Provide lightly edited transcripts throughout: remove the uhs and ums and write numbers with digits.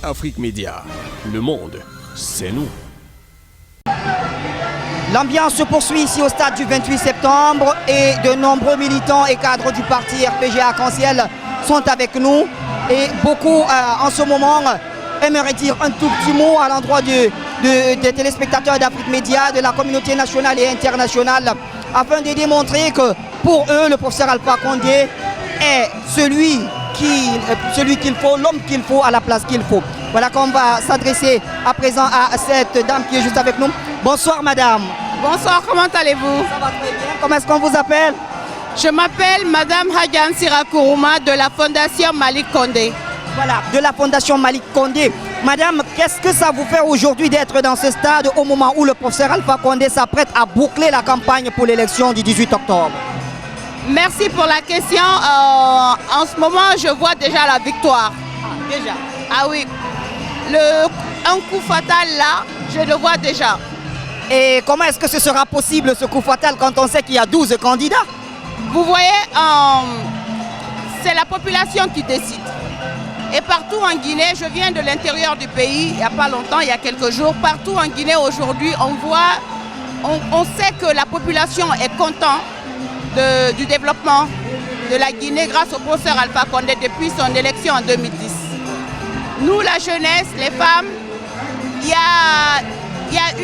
Afrique Média, le monde, c'est nous. L'ambiance se poursuit ici au stade du 28 septembre et de nombreux militants et cadres du parti RPG Arc-en-Ciel sont avec nous. Et beaucoup en ce moment aimeraient dire un tout petit mot à l'endroit des téléspectateurs d'Afrique Média, de la communauté nationale et internationale, afin de démontrer que pour eux, le professeur Alpha Condé est celui qu'il faut, l'homme qu'il faut à la place qu'il faut. Voilà qu'on va s'adresser à présent à cette dame qui est juste avec nous. Bonsoir madame. Bonsoir, comment allez-vous? Ça va très bien. Comment est-ce qu'on vous appelle? Je m'appelle Madame Hadjan Sirakuruma de la Fondation Malick Condé. Voilà, de la Fondation Malick Condé. Madame, qu'est-ce que ça vous fait aujourd'hui d'être dans ce stade au moment où le professeur Alpha Condé s'apprête à boucler la campagne pour l'élection du 18 octobre? Merci pour la question. En ce moment, je vois déjà la victoire. Ah, déjà? Ah oui. Un coup fatal là, je le vois déjà. Et comment est-ce que ce sera possible ce coup fatal quand on sait qu'il y a 12 candidats? Vous voyez, c'est la population qui décide. Et partout en Guinée, je viens de l'intérieur du pays, il n'y a pas longtemps, il y a quelques jours, partout en Guinée aujourd'hui, on sait que la population est contente du développement de la Guinée grâce au professeur Alpha Condé depuis son élection en 2010. Nous, la jeunesse, les femmes, il y a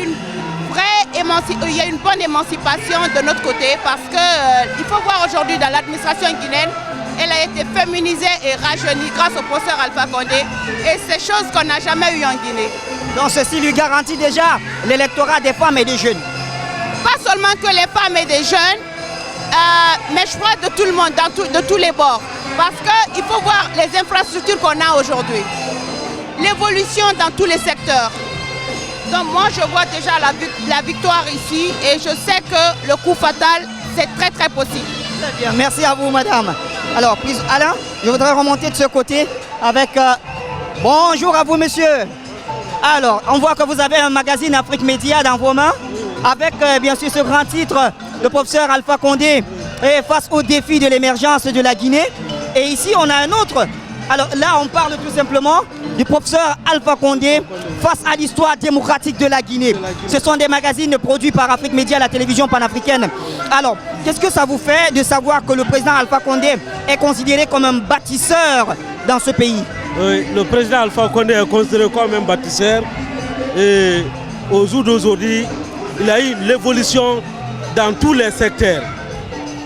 une bonne émancipation de notre côté parce qu'il faut voir aujourd'hui dans l'administration guinéenne, elle a été féminisée et rajeunie grâce au professeur Alpha Condé et c'est chose qu'on n'a jamais eu en Guinée. Donc ceci lui garantit déjà l'électorat des femmes et des jeunes? Pas seulement que les femmes et des jeunes, mais je crois de tout le monde, de tous les bords. Parce qu'il faut voir les infrastructures qu'on a aujourd'hui. L'évolution dans tous les secteurs. Donc moi je vois déjà la victoire ici et je sais que le coup fatal c'est très très possible. Très bien, merci à vous madame. Alors Alain, je voudrais remonter de ce côté avec... bonjour à vous monsieur. Alors on voit que vous avez un magazine Afrique Média dans vos mains avec bien sûr ce grand titre, le professeur Alpha Condé et face au défi de l'émergence de la Guinée. Et ici on a un autre. Alors là on parle tout simplement du professeur Alpha Condé face à l'histoire démocratique de la Guinée. Ce sont des magazines produits par Afrique Média, la télévision panafricaine. Alors, qu'est-ce que ça vous fait de savoir que le président Alpha Condé est considéré comme un bâtisseur dans ce pays? Oui, le président Alpha Condé est considéré comme un bâtisseur. Et au jour d'aujourd'hui, il a eu l'évolution dans tous les secteurs.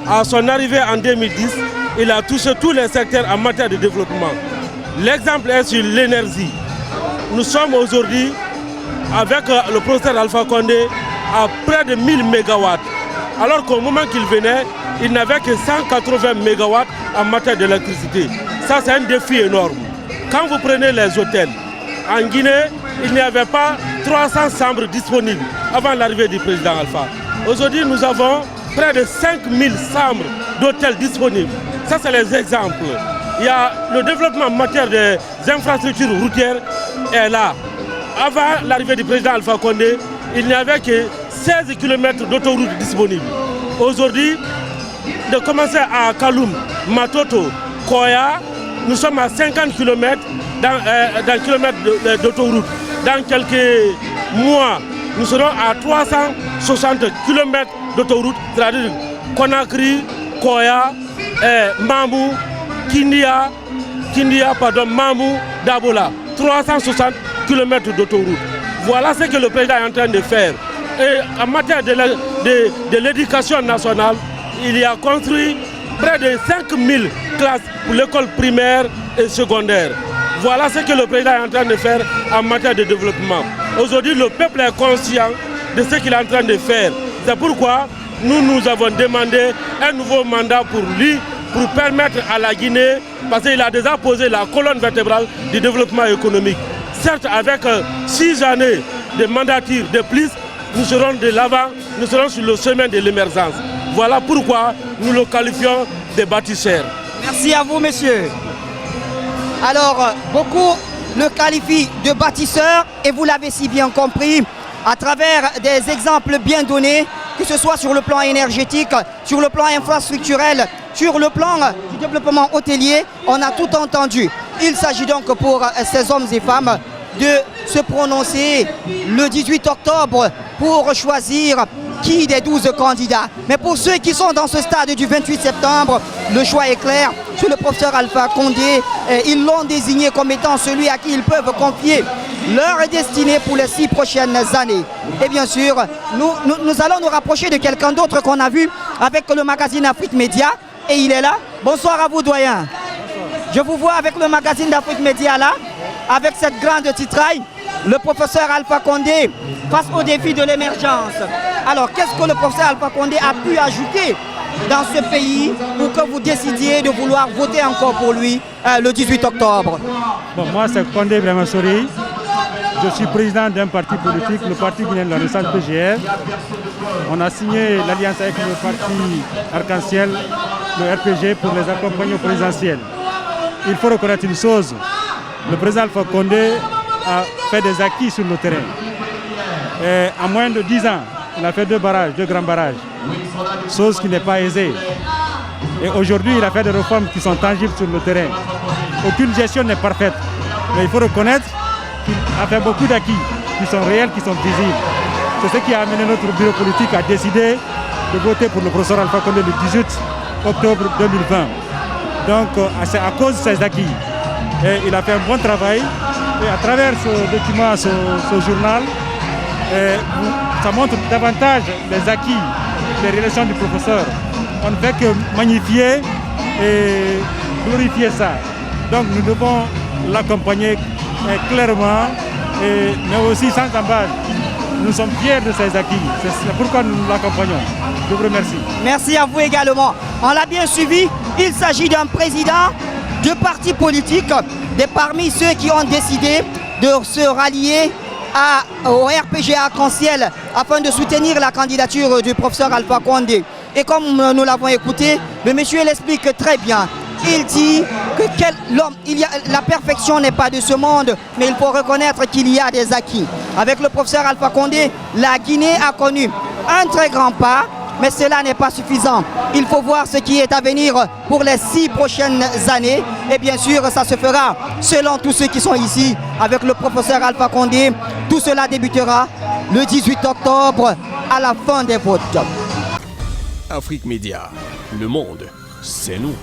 À son arrivée en 2010, il a touché tous les secteurs en matière de développement. L'exemple est sur l'énergie. Nous sommes aujourd'hui, avec le professeur Alpha Condé, à près de 1000 MW. Alors qu'au moment qu'il venait, il n'avait que 180 MW en matière d'électricité. Ça, c'est un défi énorme. Quand vous prenez les hôtels, en Guinée, il n'y avait pas 300 chambres disponibles avant l'arrivée du président Alpha. Aujourd'hui, nous avons près de 5000 chambres d'hôtels disponibles. Ça, c'est les exemples. Il y a le développement en matière des infrastructures routières est là. Avant l'arrivée du président Alpha Condé, il n'y avait que 16 km d'autoroute disponibles. Aujourd'hui, de commencer à Kaloum, Matoto, Koya, nous sommes à 50 km d'autoroute. Dans quelques mois, nous serons à 360 km d'autoroute, c'est-à-dire Conakry, Koya, Mamou, Mamou, Dabola. 360 km d'autoroute. Voilà ce que le président est en train de faire. Et en matière de l'éducation nationale, il y a construit près de 5000 classes pour l'école primaire et secondaire. Voilà ce que le président est en train de faire en matière de développement. Aujourd'hui, le peuple est conscient de ce qu'il est en train de faire. C'est pourquoi nous avons demandé un nouveau mandat pour lui, pour permettre à la Guinée, parce qu'il a déjà posé la colonne vertébrale du développement économique. Certes, avec 6 années de mandature de plus, nous serons de l'avant, nous serons sur le chemin de l'émergence. Voilà pourquoi nous le qualifions de bâtisseur. Merci à vous, monsieur. Alors, beaucoup le qualifient de bâtisseur et vous l'avez si bien compris à travers des exemples bien donnés, que ce soit sur le plan énergétique, sur le plan infrastructurel, Sur le plan du développement hôtelier, on a tout entendu. Il s'agit donc pour ces hommes et femmes de se prononcer le 18 octobre pour choisir qui des 12 candidats. Mais pour ceux qui sont dans ce stade du 28 septembre, le choix est clair. Sur le professeur Alpha Condé, ils l'ont désigné comme étant celui à qui ils peuvent confier leur destinée pour les 6 prochaines années. Et bien sûr, nous allons nous rapprocher de quelqu'un d'autre qu'on a vu avec le magazine Afrique Média. Et il est là. Bonsoir à vous, doyen. Je vous vois avec le magazine d'Afrique Média là, avec cette grande titraille, le professeur Alpha Condé face au défi de l'émergence. Alors, qu'est-ce que le professeur Alpha Condé a pu ajouter dans ce pays pour que vous décidiez de vouloir voter encore pour lui le 18 octobre? Bon, moi, c'est Condé Bremasori. Je suis président d'un parti politique, le Parti guinéen de la Renaissance PGR. On a signé l'alliance avec le parti Arc-en-Ciel, le RPG, pour les accompagner au présidentiel. Il faut reconnaître une chose, le président Alpha Condé a fait des acquis sur le terrain. Et en moins de 10 ans, il a fait 2 grands barrages, chose qui n'est pas aisée. Et aujourd'hui, il a fait des réformes qui sont tangibles sur le terrain. Aucune gestion n'est parfaite, mais il faut reconnaître qu'il a fait beaucoup d'acquis qui sont réels, qui sont visibles. C'est ce qui a amené notre bureau politique à décider de voter pour le professeur Alpha Condé le 18 octobre 2020. Donc c'est à cause de ses acquis. Et il a fait un bon travail. Et à travers ce document, ce journal, ça montre davantage les acquis, les relations du professeur. On ne fait que magnifier et glorifier ça. Donc nous devons l'accompagner clairement, mais aussi sans embâche. Nous sommes fiers de ces acquis. C'est pourquoi nous l'accompagnons. Je vous remercie. Merci à vous également. On l'a bien suivi. Il s'agit d'un président de parti politique, parmi ceux qui ont décidé de se rallier au RPG Arc-en-Ciel afin de soutenir la candidature du professeur Alpha Condé. Et comme nous l'avons écouté, le monsieur l'explique très bien. Il dit que la perfection n'est pas de ce monde, mais il faut reconnaître qu'il y a des acquis. Avec le professeur Alpha Condé, la Guinée a connu un très grand pas, mais cela n'est pas suffisant. Il faut voir ce qui est à venir pour les 6 prochaines années. Et bien sûr, ça se fera selon tous ceux qui sont ici avec le professeur Alpha Condé. Tout cela débutera le 18 octobre à la fin des votes. Afrique Média, le monde, c'est nous.